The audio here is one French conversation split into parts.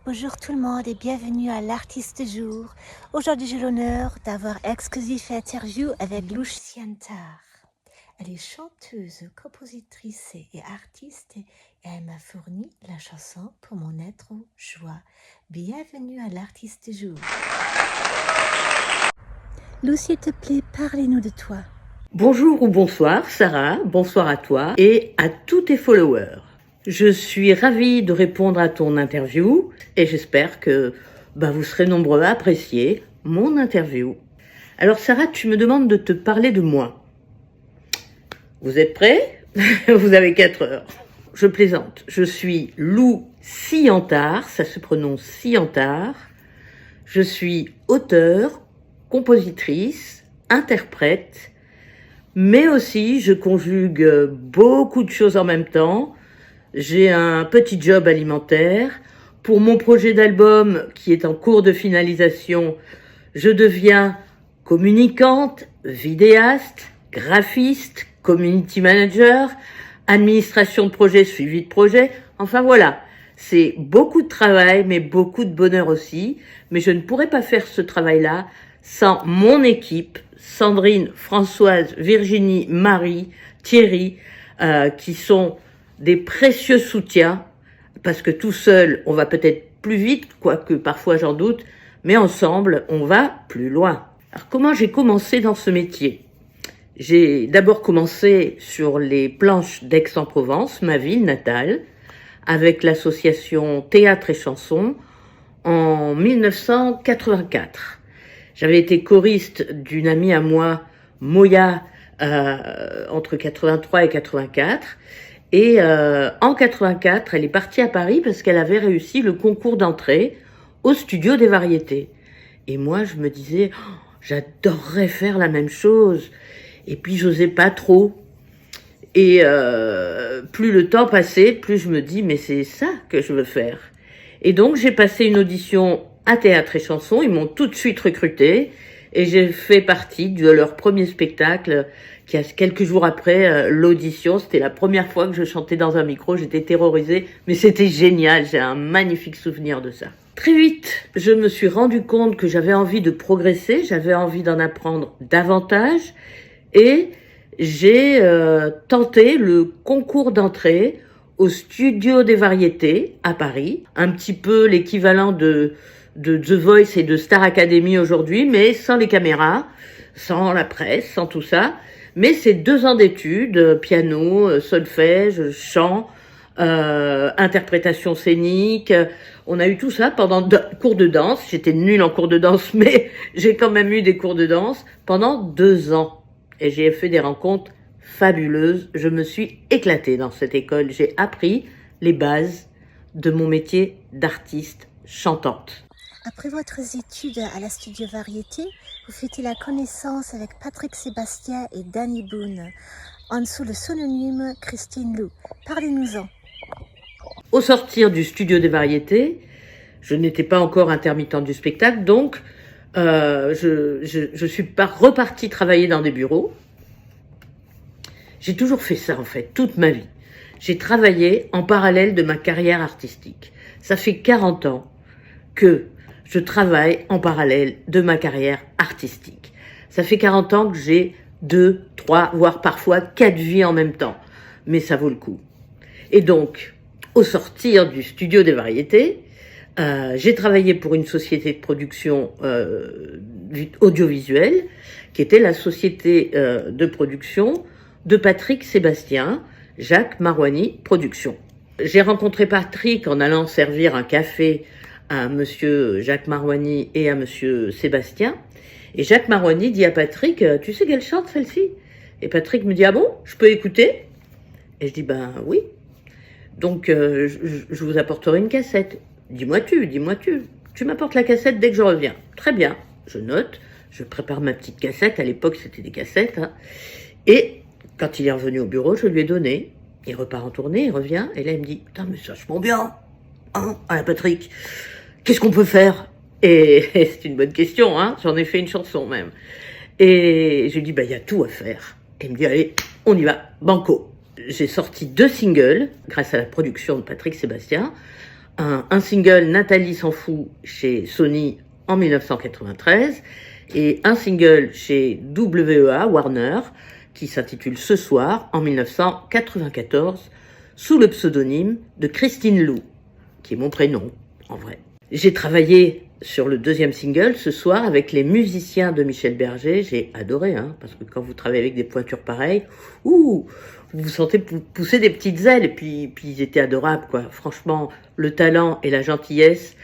Bonjour tout le monde et bienvenue à l'Artiste du jour. Aujourd'hui, j'ai l'honneur d'avoir exclusif interview avec Lucienne Tarr. Elle est chanteuse, compositrice et artiste et elle m'a fourni la chanson pour mon être joie. Bienvenue à l'Artiste du jour. Lucie, s'il te plaît, parlez-nous de toi. Bonjour ou bonsoir Sarah, bonsoir à toi et à tous tes followers. Je suis ravie de répondre à ton interview et j'espère que vous serez nombreux à apprécier mon interview. Alors Sarah, tu me demandes de te parler de moi. Vous êtes prêts? Vous avez 4 heures. Je plaisante. Je suis Lucienne Tarr, ça se prononce Cientard. Je suis auteure, compositrice, interprète, mais aussi je conjugue beaucoup de choses en même temps. J'ai un petit job alimentaire. Pour mon projet d'album qui est en cours de finalisation, je deviens communicante, vidéaste, graphiste, community manager, administration de projet, suivi de projet. Enfin voilà, c'est beaucoup de travail, mais beaucoup de bonheur aussi. Mais je ne pourrais pas faire ce travail-là sans mon équipe, Sandrine, Françoise, Virginie, Marie, Thierry, qui sont des précieux soutiens, parce que tout seul, on va peut-être plus vite, quoique parfois j'en doute, mais ensemble, on va plus loin. Alors comment j'ai commencé dans ce métier? J'ai d'abord commencé sur les planches d'Aix-en-Provence, ma ville natale, avec l'association Théâtre et Chansons en 1984. J'avais été choriste d'une amie à moi, Moya, entre 83 et 84. Et en 84, elle est partie à Paris parce qu'elle avait réussi le concours d'entrée au Studio des Variétés. Et moi, je me disais, oh, j'adorerais faire la même chose. Et puis, j'osais pas trop. Et plus le temps passait, plus je me dis, mais c'est ça que je veux faire. Et donc, j'ai passé une audition à Théâtre et Chansons. Ils m'ont tout de suite recrutée. Et j'ai fait partie de leur premier spectacle qui a quelques jours après l'audition. C'était la première fois que je chantais dans un micro. J'étais terrorisée, mais c'était génial. J'ai un magnifique souvenir de ça. Très vite, je me suis rendu compte que j'avais envie de progresser. J'avais envie d'en apprendre davantage. Et j'ai tenté le concours d'entrée au Studio des Variétés à Paris. Un petit peu l'équivalent de The Voice et de Star Academy aujourd'hui, mais sans les caméras, sans la presse, sans tout ça. Mais c'est 2 ans d'études, piano, solfège, chant, interprétation scénique. On a eu tout ça pendant cours de danse. J'étais nulle en cours de danse, mais j'ai quand même eu des cours de danse pendant 2 ans. Et j'ai fait des rencontres fabuleuses. Je me suis éclatée dans cette école. J'ai appris les bases de mon métier d'artiste chantante. Après votre étude à la Studio Variété, vous fêtez la connaissance avec Patrick Sébastien et Danny Boone, en dessous le pseudonyme Christine Lou. Parlez-nous-en. Au sortir du Studio des Variétés, je n'étais pas encore intermittente du spectacle, donc je suis repartie travailler dans des bureaux. J'ai toujours fait ça en fait, toute ma vie. J'ai travaillé en parallèle de ma carrière artistique. Ça fait 40 ans que je travaille en parallèle de ma carrière artistique. Ça fait 40 ans que j'ai 2, 3, voire parfois 4 vies en même temps. Mais ça vaut le coup. Et donc, au sortir du Studio des Variétés, j'ai travaillé pour une société de production audiovisuelle, qui était la société de production de Patrick Sébastien, Jacques Marouani Productions. J'ai rencontré Patrick en allant servir un café à monsieur Jacques Marouani et à monsieur Sébastien. Et Jacques Marouani dit à Patrick, tu sais qu'elle chante celle-ci? Et Patrick me dit, ah bon, je peux écouter? Et je dis, oui. Donc, je vous apporterai une cassette. Dis-moi tu m'apportes la cassette dès que je reviens. Très bien, je note, je prépare ma petite cassette. À l'époque, c'était des cassettes. Hein. Et quand il est revenu au bureau, je lui ai donné. Il repart en tournée, il revient. Et là, il me dit, putain, mais c'est vachement bien. Hein, Patrick, qu'est-ce qu'on peut faire? Et c'est une bonne question, hein. J'en ai fait une chanson même. Et je lui dis, il y a tout à faire. Et il me dit, allez, on y va, banco. J'ai sorti 2 singles grâce à la production de Patrick Sébastien. un single Nathalie s'en fout chez Sony en 1993 et un single chez WEA, Warner, qui s'intitule Ce soir en 1994 sous le pseudonyme de Christine Lou, qui est mon prénom en vrai. J'ai travaillé sur le deuxième single Ce soir avec les musiciens de Michel Berger. J'ai adoré, parce que quand vous travaillez avec des pointures pareilles, vous vous sentez pousser des petites ailes. Et puis ils étaient adorables, quoi. Franchement, le talent et la gentillesse,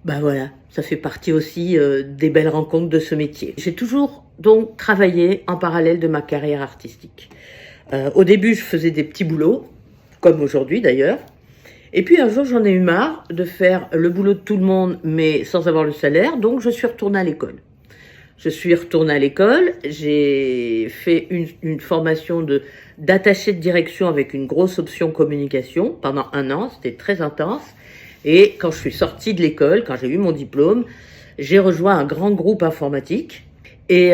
voilà, ça fait partie aussi des belles rencontres de ce métier. J'ai toujours donc travaillé en parallèle de ma carrière artistique. Au début, je faisais des petits boulots, comme aujourd'hui d'ailleurs. Et puis un jour, j'en ai eu marre de faire le boulot de tout le monde, mais sans avoir le salaire, donc je suis retournée à l'école. J'ai fait une formation d'attaché de direction avec une grosse option communication pendant 1 an, c'était très intense. Et quand je suis sortie de l'école, quand j'ai eu mon diplôme, j'ai rejoint un grand groupe informatique et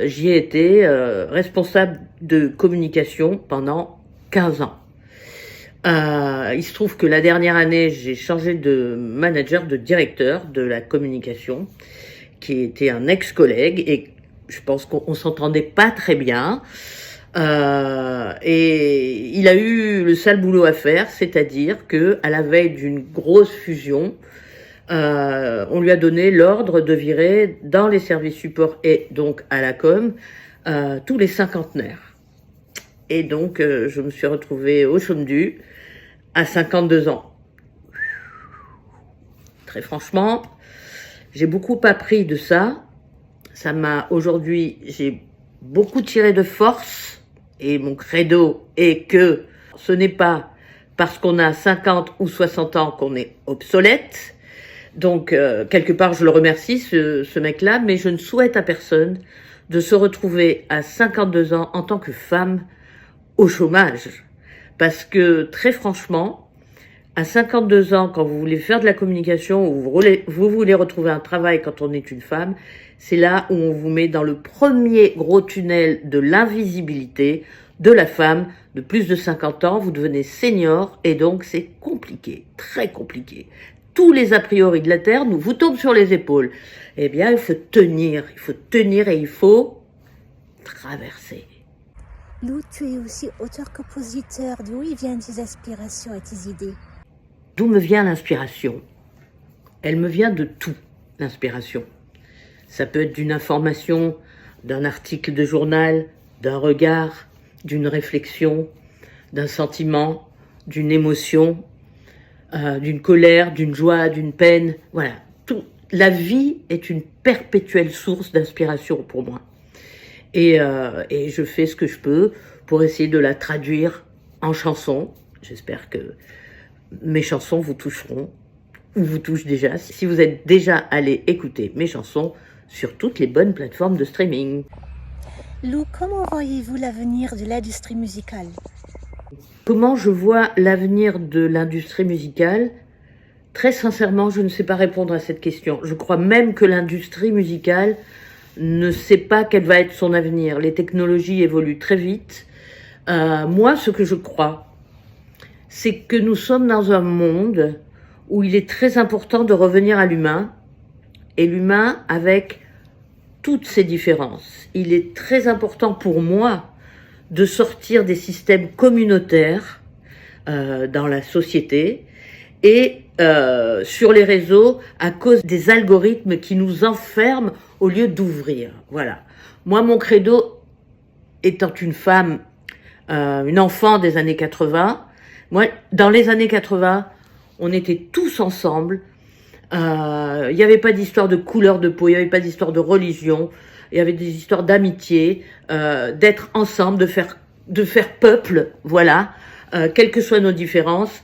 j'y ai été responsable de communication pendant 15 ans. Il se trouve que la dernière année, j'ai changé de manager, de directeur de la communication, qui était un ex-collègue, et je pense qu'on s'entendait pas très bien. Et il a eu le sale boulot à faire, c'est-à-dire que à la veille d'une grosse fusion, on lui a donné l'ordre de virer dans les services support et donc à la com tous les cinquantenaires. Et donc, je me suis retrouvée au chômage à 52 ans. Très franchement, j'ai beaucoup appris de ça. Aujourd'hui, j'ai beaucoup tiré de force. Et mon credo est que ce n'est pas parce qu'on a 50 ou 60 ans qu'on est obsolète. Donc, quelque part, je le remercie, ce mec-là, mais je ne souhaite à personne de se retrouver à 52 ans en tant que femme au chômage. Parce que, très franchement, à 52 ans, quand vous voulez faire de la communication ou vous voulez retrouver un travail quand on est une femme, c'est là où on vous met dans le premier gros tunnel de l'invisibilité de la femme de plus de 50 ans. Vous devenez senior et donc c'est compliqué, très compliqué. Tous les a priori de la Terre vous tombent sur les épaules. Eh bien, il faut tenir et il faut traverser. Lou, tu es aussi auteur-compositeur. D'où viennent tes aspirations et tes idées? D'où me vient l'inspiration? Elle me vient de tout, l'inspiration. Ça peut être d'une information, d'un article de journal, d'un regard, d'une réflexion, d'un sentiment, d'une émotion, d'une colère, d'une joie, d'une peine. Voilà, tout. La vie est une perpétuelle source d'inspiration pour moi. Et je fais ce que je peux pour essayer de la traduire en chansons. J'espère que mes chansons vous toucheront, ou vous touchent déjà, si vous êtes déjà allé écouter mes chansons sur toutes les bonnes plateformes de streaming. Lou, comment voyez-vous l'avenir de l'industrie musicale? Comment je vois l'avenir de l'industrie musicale? Très sincèrement, je ne sais pas répondre à cette question. Je crois même que l'industrie musicale ne sait pas quel va être son avenir. Les technologies évoluent très vite. Moi, ce que je crois, c'est que nous sommes dans un monde où il est très important de revenir à l'humain, et l'humain avec toutes ses différences. Il est très important pour moi de sortir des systèmes communautaires dans la société et sur les réseaux à cause des algorithmes qui nous enferment au lieu d'ouvrir. Voilà. Moi, mon credo, étant une femme, une enfant des années 80, moi, dans les années 80, on était tous ensemble. Il n'y avait pas d'histoire de couleur de peau, il n'y avait pas d'histoire de religion, il y avait des histoires d'amitié, d'être ensemble, de faire peuple, voilà, quelles que soient nos différences.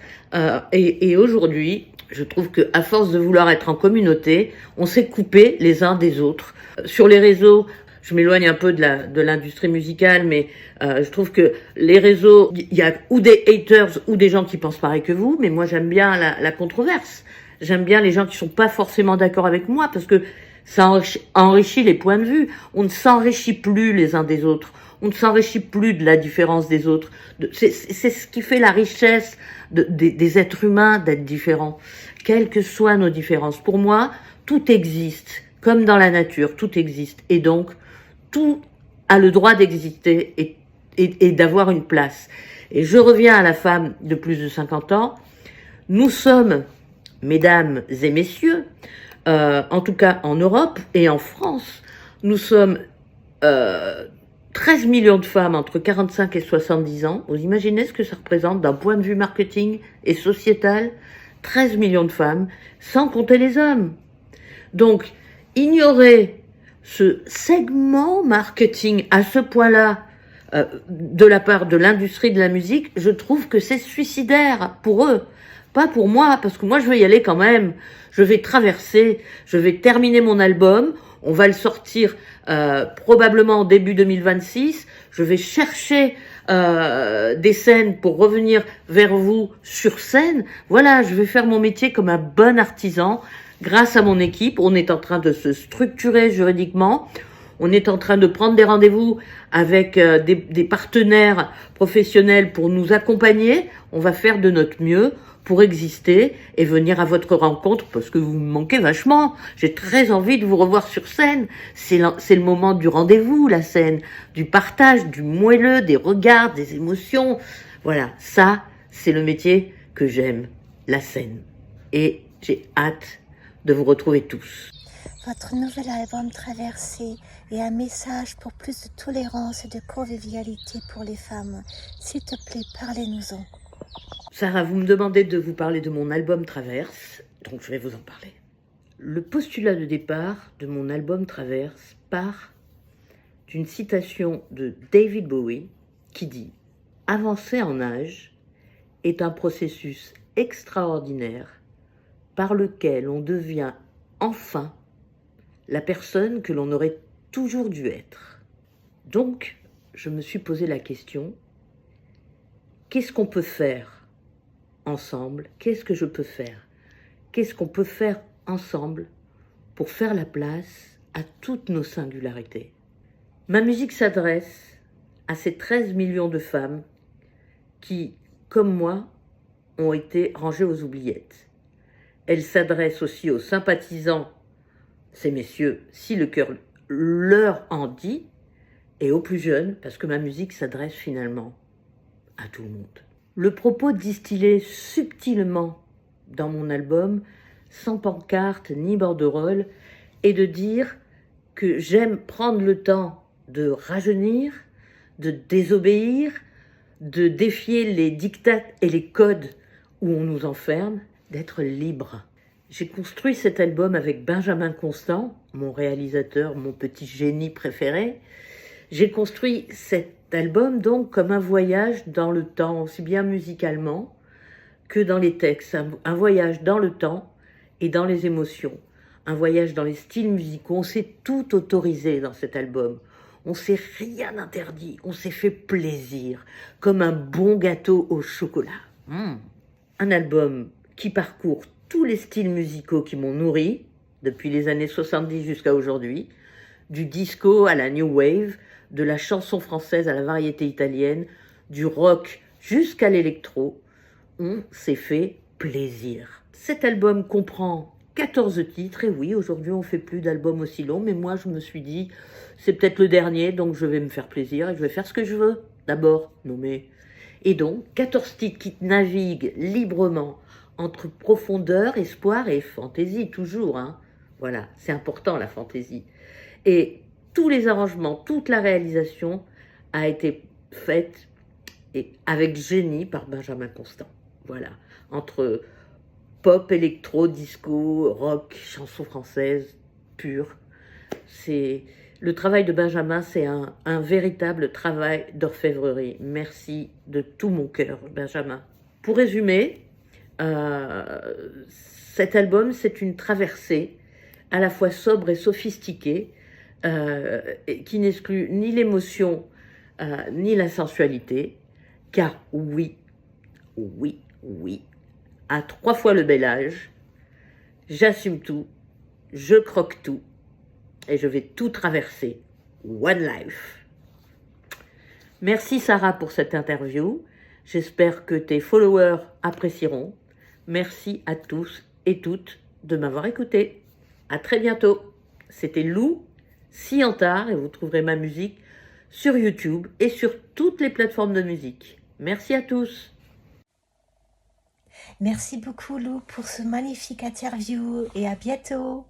Et aujourd'hui, je trouve que à force de vouloir être en communauté, on s'est coupé les uns des autres. Sur les réseaux, je m'éloigne un peu de l'industrie musicale, mais je trouve que les réseaux, il y a ou des haters ou des gens qui pensent pareil que vous, mais moi j'aime bien la controverse. J'aime bien les gens qui sont pas forcément d'accord avec moi parce que ça enrichit les points de vue. On ne s'enrichit plus les uns des autres. On ne s'enrichit plus de la différence des autres. C'est ce qui fait la richesse des êtres humains, d'être différents, quelles que soient nos différences. Pour moi, tout existe, comme dans la nature, tout existe. Et donc, tout a le droit d'exister et d'avoir une place. Et je reviens à la femme de plus de 50 ans. Nous sommes, mesdames et messieurs, en tout cas en Europe et en France, nous sommes 13 millions de femmes entre 45 et 70 ans. Vous imaginez ce que ça représente d'un point de vue marketing et sociétal? 13 millions de femmes, sans compter les hommes. Donc, ignorer ce segment marketing à ce point-là de la part de l'industrie de la musique, je trouve que c'est suicidaire pour eux. Pas pour moi, parce que moi je vais y aller quand même. Je vais traverser, je vais terminer mon album. On va le sortir probablement en début 2026. Je vais chercher des scènes pour revenir vers vous sur scène. Voilà, je vais faire mon métier comme un bon artisan. Grâce à mon équipe, on est en train de se structurer juridiquement. On est en train de prendre des rendez-vous avec des partenaires professionnels pour nous accompagner. On va faire de notre mieux pour exister et venir à votre rencontre parce que vous me manquez vachement. J'ai très envie de vous revoir sur scène. C'est le moment du rendez-vous, la scène, du partage, du moelleux, des regards, des émotions. Voilà, ça, c'est le métier que j'aime, la scène. Et j'ai hâte de vous retrouver tous. Votre nouvel album Traversée est un message pour plus de tolérance et de convivialité pour les femmes. S'il te plaît, parlez-nous-en. Sarah, vous me demandez de vous parler de mon album Traverse, donc je vais vous en parler. Le postulat de départ de mon album Traverse part d'une citation de David Bowie qui dit « Avancer en âge est un processus extraordinaire par lequel on devient enfin la personne que l'on aurait toujours dû être. » Donc, je me suis posé la question, qu'est-ce qu'on peut faire ensemble? Qu'est-ce que je peux faire? Qu'est-ce qu'on peut faire ensemble pour faire la place à toutes nos singularités? Ma musique s'adresse à ces 13 millions de femmes qui, comme moi, ont été rangées aux oubliettes. Elle s'adresse aussi aux sympathisants, ces messieurs, si le cœur leur en dit, et aux plus jeunes, parce que ma musique s'adresse finalement à tout le monde. Le propos distillé subtilement dans mon album, sans pancarte ni bordereau, est de dire que j'aime prendre le temps de rajeunir, de désobéir, de défier les diktats et les codes où on nous enferme, d'être libre. J'ai construit cet album avec Benjamin Constant, mon réalisateur, mon petit génie préféré. J'ai construit cet album donc comme un voyage dans le temps, aussi bien musicalement que dans les textes. Un voyage dans le temps et dans les émotions. Un voyage dans les styles musicaux. On s'est tout autorisé dans cet album. On s'est rien interdit. On s'est fait plaisir, comme un bon gâteau au chocolat. Un album qui parcourt tous les styles musicaux qui m'ont nourri, depuis les années 70 jusqu'à aujourd'hui, du disco à la new wave, de la chanson française à la variété italienne, du rock jusqu'à l'électro. On s'est fait plaisir. Cet album comprend 14 titres, et oui, aujourd'hui on fait plus d'albums aussi longs, mais moi je me suis dit, c'est peut-être le dernier, donc je vais me faire plaisir et je vais faire ce que je veux, d'abord, nommer. Et donc, 14 titres qui naviguent librement entre profondeur, espoir et fantaisie, toujours. Voilà, c'est important la fantaisie. Et tous les arrangements, toute la réalisation a été faite avec génie par Benjamin Constant. Voilà, entre pop, électro, disco, rock, chanson française pure. Le travail de Benjamin, c'est un véritable travail d'orfèvrerie. Merci de tout mon cœur, Benjamin. Pour résumer, cet album, c'est une traversée à la fois sobre et sophistiquée, qui n'exclut ni l'émotion ni la sensualité, car oui, à 3 fois le bel âge, j'assume tout, je croque tout, et je vais tout traverser. One life. Merci Sarah pour cette interview. J'espère que tes followers apprécieront. Merci à tous et toutes de m'avoir écouté. À très bientôt. C'était Lou Siantard et vous trouverez ma musique sur YouTube et sur toutes les plateformes de musique. Merci à tous. Merci beaucoup Lou pour ce magnifique interview et à bientôt.